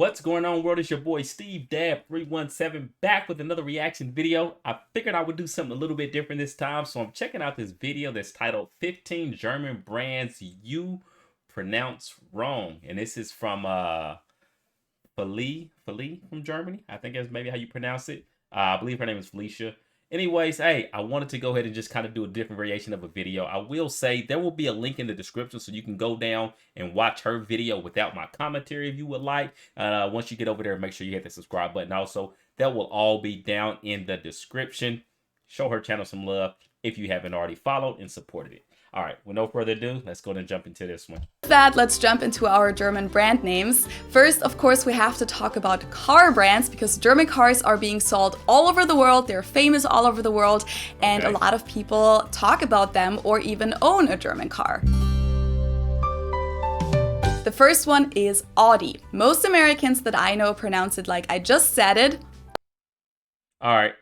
What's going on, world? It's your boy Steve Dab317 back with another reaction video. I figured I would do something a little bit different this time, so I'm checking out this video that's titled 15 German Brands You Pronounce Wrong. And this is from Felie from Germany. I think that's maybe how you pronounce it. I believe her name is Felicia. Anyways, hey, I wanted to go ahead and just kind of do a different variation of a video. I will say there will be a link in the description so you can go down and watch her video without my commentary if you would like. Once you get over there, make sure you hit the subscribe button. Also, that will all be down in the description. Show her channel some love if you haven't already followed and supported it. All right, with no further ado, let's go ahead and jump into this one. With that, let's jump into our German brand names. First, of course, we have to talk about car brands because German cars are being sold all over the world. They're famous all over the world, and a lot of people talk about them or even own a German car. The first one is Audi. Most Americans that I know pronounce it like I just said it. All right,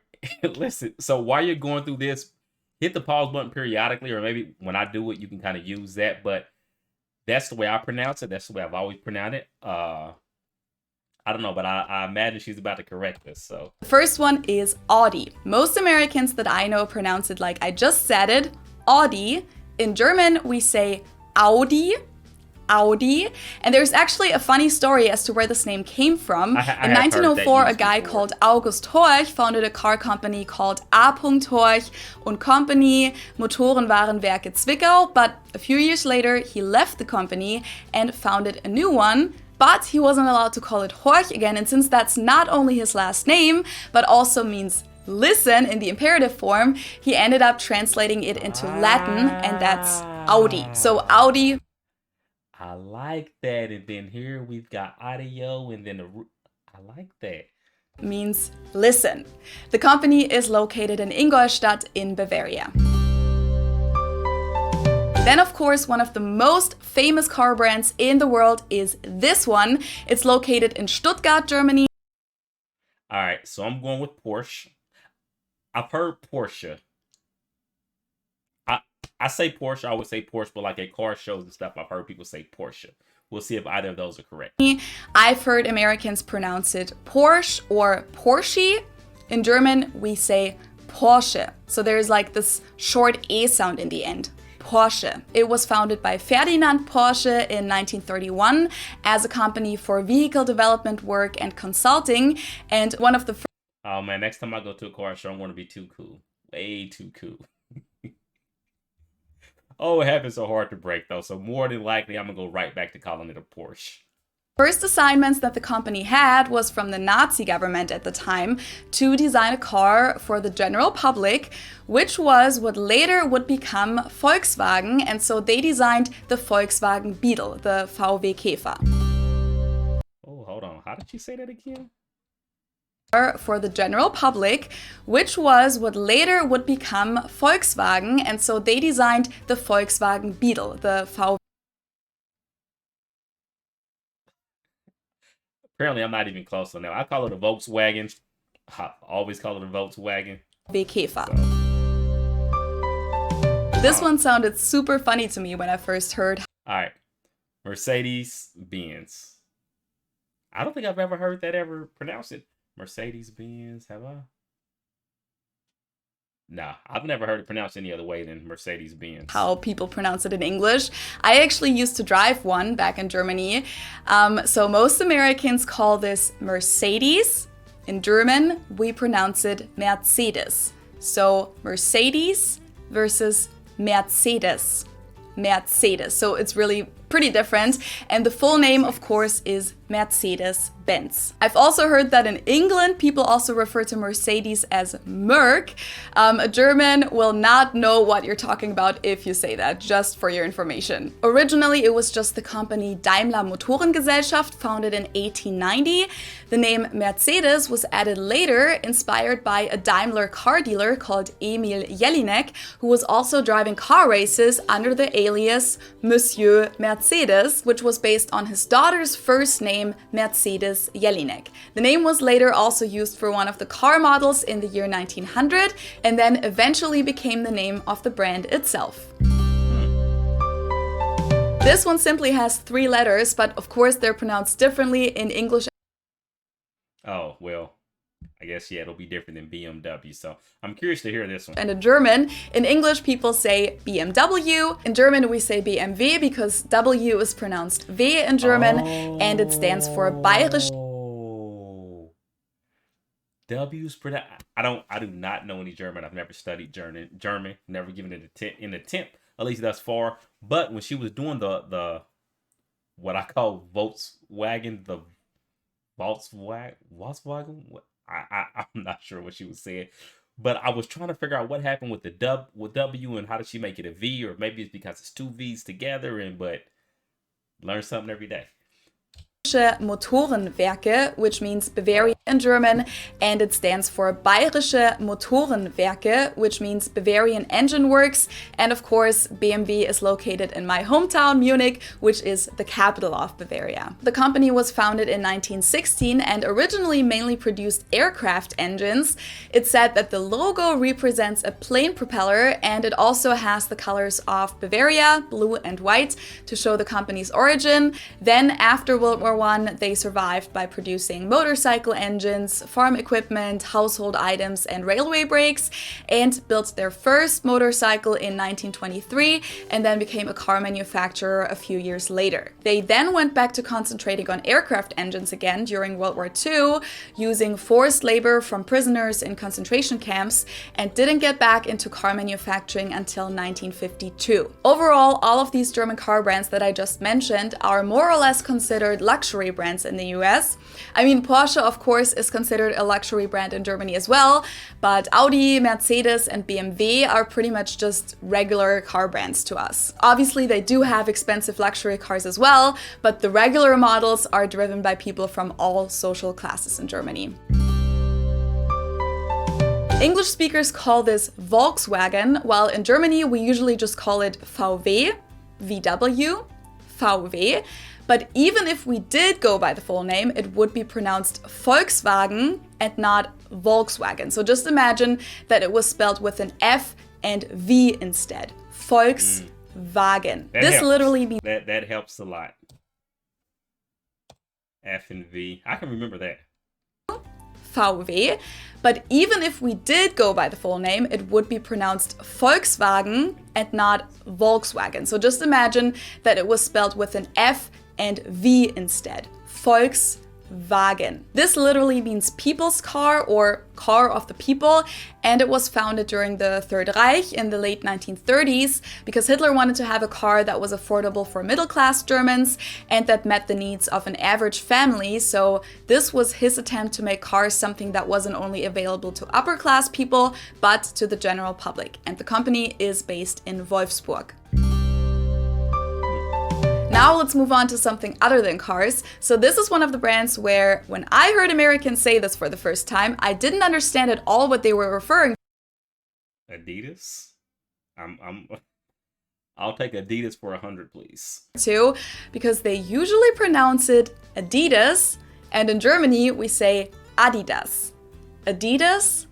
listen, so while you're going through this, hit the pause button periodically, or maybe when I do it, you can kind of use that. But that's the way I pronounce it. That's the way I've always pronounced it. I don't know, but I imagine she's about to correct us. So the first one is Audi. Most Americans that I know pronounce it like I just said it, Audi. In German, we say Audi. Audi. And there's actually a funny story as to where this name came from. In 1904, a guy called August Horch founded a car company called A. Horch und Company. Motorenwarenwerke Zwickau. But a few years later, he left the company and founded a new one. But he wasn't allowed to call it Horch again. And since that's not only his last name, but also means listen in the imperative form, he ended up translating it into Latin, and that's Audi. So Audi. I like that. And then here we've got audio, and then I like that. Means listen. The company is located in Ingolstadt in Bavaria. Then, of course, one of the most famous car brands in the world is this one. It's located in Stuttgart, Germany. All right, so I'm going with Porsche. I've heard Porsche. I say Porsche, I would say Porsche, but like at car shows and stuff, I've heard people say Porsche. We'll see if either of those are correct. I've heard Americans pronounce it Porsche or Porsche. In German, we say Porsche. So there's like this short E sound in the end. Porsche. It was founded by Ferdinand Porsche in 1931 as a company for vehicle development work and consulting. And one of the first... Oh man, next time I go to a car show, I'm going to be too cool. Way too cool. Oh, habits are hard to break, though, so more than likely, I'm going to go right back to calling it a Porsche. First assignments that the company had was from the Nazi government at the time to design a car for the general public, which was what later would become Volkswagen, and so they designed the Volkswagen Beetle, the VW Käfer. Oh, hold on. How did you say that again? For the general public, which was what later would become Volkswagen, and so they designed the Volkswagen Beetle, the VW. Apparently, I'm not even close on that. I call it a Volkswagen. I always call it a Volkswagen. Käfer. This one sounded super funny to me when I first heard. All right, Mercedes-Benz. I don't think I've ever heard that ever pronounce it. Mercedes-Benz, have I? Nah, I've never heard it pronounced any other way than Mercedes-Benz. How people pronounce it in English. I actually used to drive one back in Germany. So most Americans call this Mercedes. In German, we pronounce it Mercedes. So Mercedes versus Mercedes. Mercedes. So it's really pretty different. And the full name, of course, is Mercedes-Benz. I've also heard that in England, people also refer to Mercedes as Merc. A German will not know what you're talking about if you say that, just for your information. Originally, it was just the company Daimler Motorengesellschaft, founded in 1890. The name Mercedes was added later, inspired by a Daimler car dealer called Emil Jelinek, who was also driving car races under the alias Monsieur Mercedes, which was based on his daughter's first name, Mercedes Jelinek. The name was later also used for one of the car models in the year 1900, and then eventually became the name of the brand itself. This one simply has 3 letters, but of course they're pronounced differently in English Oh, well, I guess, yeah, it'll be different than BMW. So I'm curious to hear this one. And in German, in English, people say BMW. In German, we say BMW because W is pronounced W in German, and it stands for Bayerische. W's pronounced. I do not know any German. I've never studied German, never given it an attempt, at least thus far. But when she was doing the what I call Volkswagen, the Volkswagen. I'm not sure what she was saying, but I was trying to figure out what happened with the W and how did she make it a V, or maybe it's because it's two V's together. But learn something every day. Motorenwerke, which means Bavaria in German, and it stands for Bayerische Motorenwerke, which means Bavarian Engine Works. And of course, BMW is located in my hometown, Munich, which is the capital of Bavaria. The company was founded in 1916 and originally mainly produced aircraft engines. It's said that the logo represents a plane propeller, and it also has the colors of Bavaria, blue and white, to show the company's origin. Then after World War I, they survived by producing motorcycle engines, farm equipment, household items, and railway brakes, and built their first motorcycle in 1923, and then became a car manufacturer a few years later. They then went back to concentrating on aircraft engines again during World War II, using forced labor from prisoners in concentration camps, and didn't get back into car manufacturing until 1952. Overall, all of these German car brands that I just mentioned are more or less considered luxury brands in the US. I mean, Porsche, of course, is considered a luxury brand in Germany as well, but Audi, Mercedes, and BMW are pretty much just regular car brands to us. Obviously, they do have expensive luxury cars as well, but the regular models are driven by people from all social classes in Germany. English speakers call this Volkswagen, while in Germany we usually just call it VW, VW, VW. But even if we did go by the full name, it would be pronounced Volkswagen and not Volkswagen. So just imagine that it was spelled with an F and V instead. Volkswagen. This helps. Literally means that helps a lot. F and V. I can remember that. VW. But even if we did go by the full name, it would be pronounced Volkswagen and not Volkswagen. So just imagine that it was spelled with an F and V instead. Volkswagen. This literally means people's car or car of the people, and it was founded during the Third Reich in the late 1930s because Hitler wanted to have a car that was affordable for middle-class Germans and that met the needs of an average family. So this was his attempt to make cars something that wasn't only available to upper-class people, but to the general public. And the company is based in Wolfsburg. Now let's move on to something other than cars. So this is one of the brands where, when I heard Americans say this for the first time, I didn't understand at all what they were referring to. Adidas? I'll take Adidas for 100, please. Because they usually pronounce it Adidas, and in Germany we say Adidas. Adidas,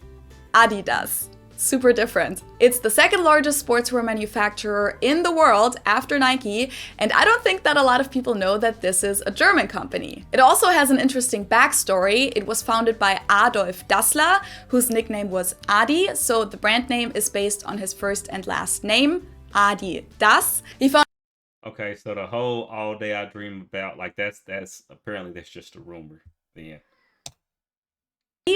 Adidas. Super different. It's the second largest sportswear manufacturer in the world after Nike, and I don't think that a lot of people know that this is a German company. It also has an interesting backstory. It was founded by Adolf Dassler, whose nickname was Adi, so the brand name is based on his first and last name, Adi Das. Okay, so the whole All Day I Dream About, like that's apparently that's just a rumor. Yeah.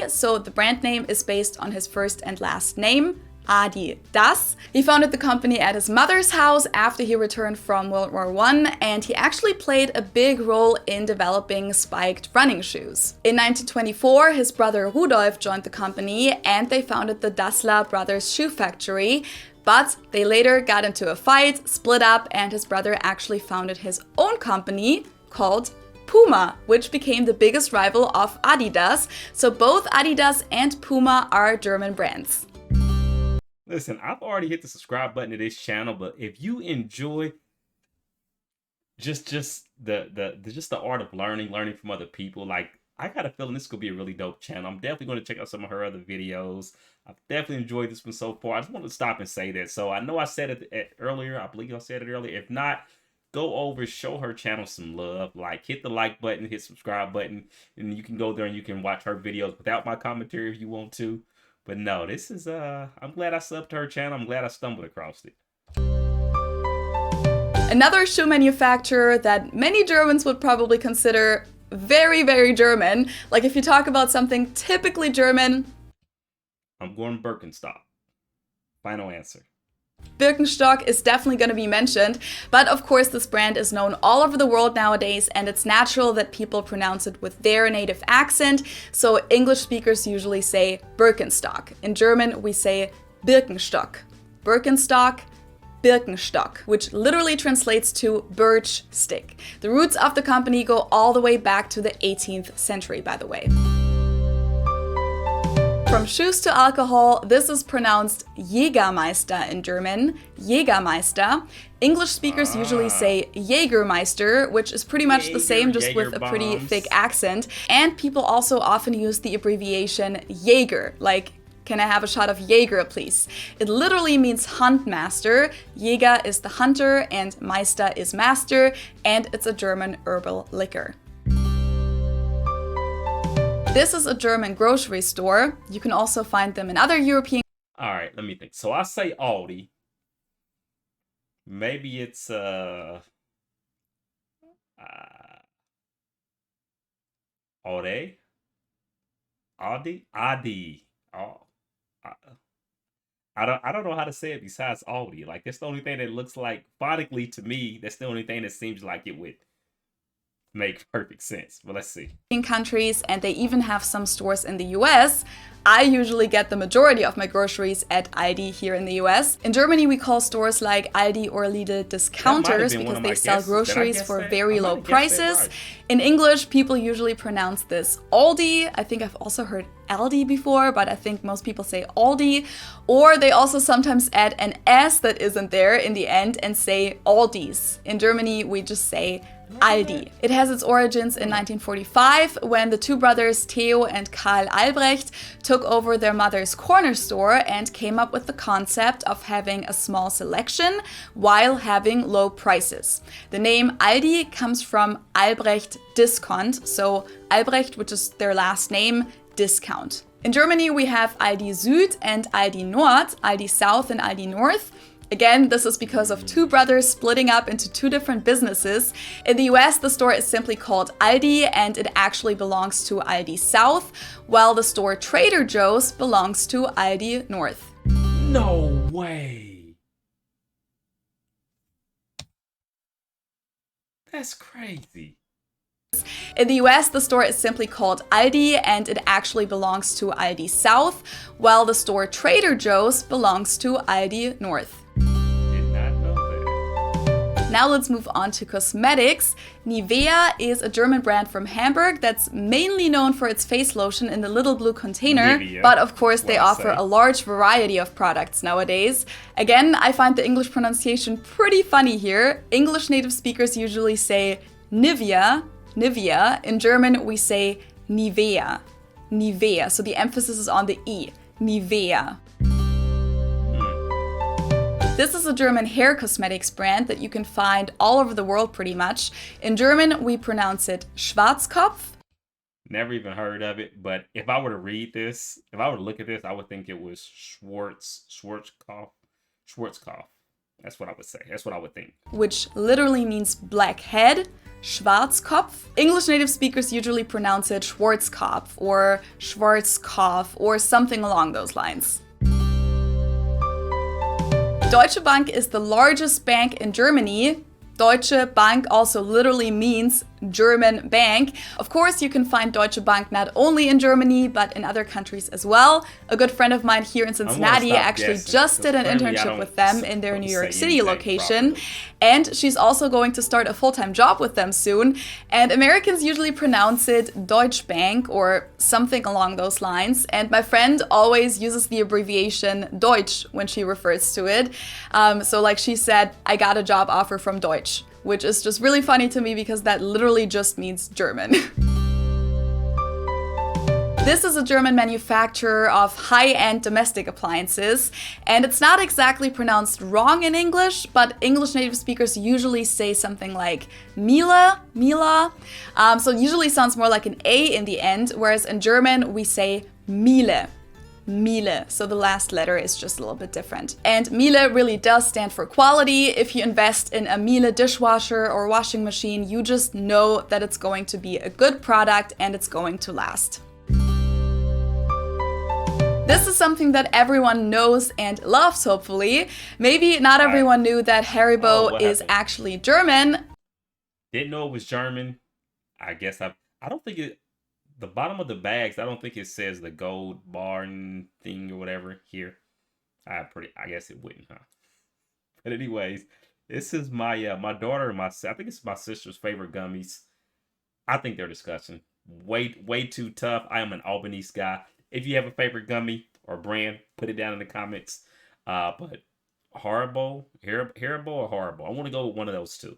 So the brand name is based on his first and last name, Adi Das. He founded the company at his mother's house after he returned from World War I, and he actually played a big role in developing spiked running shoes. In 1924, his brother Rudolf joined the company, and they founded the Dassler Brothers Shoe Factory. But they later got into a fight, split up, and his brother actually founded his own company called Puma, which became the biggest rival of Adidas. So both Adidas and Puma are German brands. Listen, I've already hit the subscribe button to this channel, but if you enjoy just the art of learning from other people, like I got a feeling this could be a really dope channel. I'm definitely going to check out some of her other videos. I've definitely enjoyed this one so far. I just wanted to stop and say that. So I know I said it earlier. I believe I said it earlier. If not, go over, show her channel some love. Like, hit the like button, hit subscribe button, and you can go there and you can watch her videos without my commentary if you want to. But no, this is I'm glad I subbed to her channel. I'm glad I stumbled across it. Another shoe manufacturer that many Germans would probably consider very, very German. Like, if you talk about something typically German, I'm going Birkenstock. Final answer. Birkenstock is definitely going to be mentioned, but of course this brand is known all over the world nowadays, and it's natural that people pronounce it with their native accent, so English speakers usually say Birkenstock. In German we say Birkenstock. Birkenstock, Birkenstock, which literally translates to birch stick. The roots of the company go all the way back to the 18th century, by the way. From shoes to alcohol, this is pronounced Jägermeister in German, Jägermeister. English speakers usually say Jägermeister, which is pretty much the same, just with a pretty thick accent. And people also often use the abbreviation Jäger, like, can I have a shot of Jäger, please? It literally means hunt master. Jäger is the hunter and Meister is master, and it's a German herbal liquor. This is a German grocery store. You can also find them in other European. All right, let me think. So I say Audi. Maybe it's Audi. Oh, I don't know how to say it besides Audi. Like, that's the only thing that looks like phonetically to me. That's the only thing that seems like it would make perfect sense. But let's see. In countries, and they even have some stores in the US. I usually get the majority of my groceries at Aldi here in the US. In Germany, we call stores like Aldi or Lidl discounters because they sell groceries for very low prices. Right. In English, people usually pronounce this Aldi. I think I've also heard Aldi before, but I think most people say Aldi. Or they also sometimes add an S that isn't there in the end and say Aldis. In Germany, we just say Aldi. It has its origins in 1945 when the two brothers Theo and Karl Albrecht took over their mother's corner store and came up with the concept of having a small selection while having low prices. The name Aldi comes from Albrecht Discount, so Albrecht, which is their last name, discount. In Germany, we have Aldi Süd and Aldi Nord, Aldi South and Aldi North. Again, this is because of two brothers splitting up into two different businesses. In the US, the store is simply called Aldi and it actually belongs to Aldi South, while the store Trader Joe's belongs to Aldi North. No way. That's crazy. In the US, the store is simply called Aldi and it actually belongs to Aldi South, while the store Trader Joe's belongs to Aldi North. Now let's move on to cosmetics. NIVEA is a German brand from Hamburg that's mainly known for its face lotion in the little blue container, NIVEA, but of course they offer a large variety of products nowadays. Again, I find the English pronunciation pretty funny here. English native speakers usually say NIVEA, NIVEA. In German, we say NIVEA, NIVEA. So the emphasis is on the E, NIVEA. This is a German hair cosmetics brand that you can find all over the world pretty much. In German, we pronounce it Schwarzkopf. Never even heard of it, but if I were to read this, if I were to look at this, I would think it was Schwarzkopf. That's what I would say. That's what I would think. Which literally means black head. Schwarzkopf. English native speakers usually pronounce it Schwarzkopf or Schwarzkopf or something along those lines. Deutsche Bank is the largest bank in Germany. Deutsche Bank also literally means German bank. Of course, you can find Deutsche Bank not only in Germany, but in other countries as well. A good friend of mine here in Cincinnati actually just did an internship with them in their New York City location. And she's also going to start a full-time job with them soon. And Americans usually pronounce it Deutsche Bank or something along those lines. And my friend always uses the abbreviation Deutsch when she refers to it. So like she said, I got a job offer from Deutsch, which is just really funny to me because that literally just means German. This is a German manufacturer of high-end domestic appliances, and it's not exactly pronounced wrong in English, but English native speakers usually say something like Miele, Mila. So it usually sounds more like an A in the end, whereas in German we say Miele. Miele, so the last letter is just a little bit different. And Miele really does stand for quality. If you invest in a Miele dishwasher or washing machine, you just know that it's going to be a good product and it's going to last. This is something that everyone knows and loves, hopefully. Maybe not everyone knew that Haribo is actually German. Didn't know it was German. I guess I don't think it, the bottom of the bags, I don't think it says the gold barn thing or whatever here. I guess it wouldn't, huh? But anyways, this is my my daughter and I think it's my sister's favorite gummies. I think they're disgusting. Way too tough. I am an Albanese guy. If you have a favorite gummy or brand, put it down in the comments. But Haribo or horrible? I want to go with one of those two.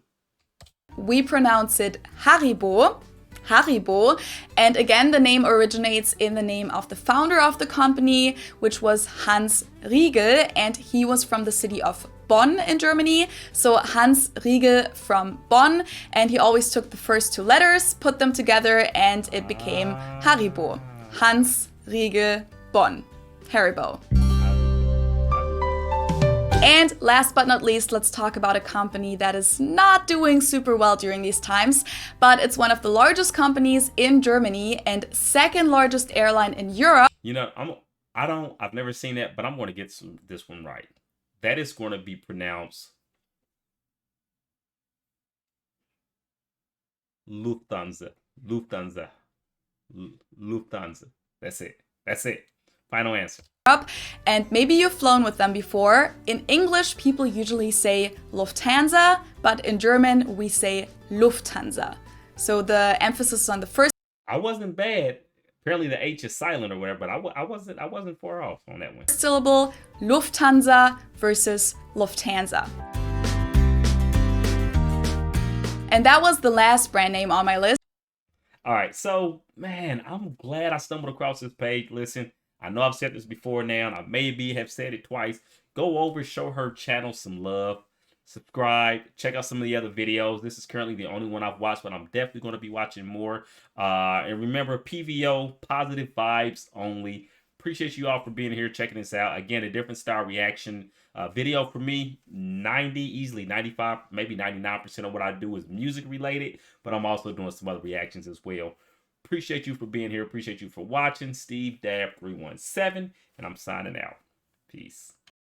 We pronounce it Haribo. Haribo. And again, the name originates in the name of the founder of the company, which was Hans Riegel, and he was from the city of Bonn in Germany. So Hans Riegel from Bonn, and he always took the first two letters, put them together, and it became Haribo. Hans Riegel Bonn. Haribo. And last but not least, let's talk about a company that is not doing super well during these times, but it's one of the largest companies in Germany and second largest airline in Europe. You know, I've never seen that, but I'm going to get this one right. That is going to be pronounced Lufthansa. Lufthansa. Lufthansa. That's it. Final answer. And maybe you've flown with them before. In English, people usually say Lufthansa, but in German, we say Lufthansa. So the emphasis is on the first. I wasn't bad. Apparently the H is silent or whatever, but I wasn't far off on that one. Syllable, Lufthansa versus Lufthansa. And that was the last brand name on my list. All right, so man, I'm glad I stumbled across this page. Listen, I know I've said this before now, and I maybe have said it twice. Go over, show her channel some love. Subscribe, check out some of the other videos. This is currently the only one I've watched, but I'm definitely going to be watching more. And remember, PVO, positive vibes only. Appreciate you all for being here, checking this out. Again, a different style reaction video for me. 90, easily 95, maybe 99% of what I do is music related, but I'm also doing some other reactions as well. Appreciate you for being here. Appreciate you for watching. Steve Dab 317, and I'm signing out. Peace.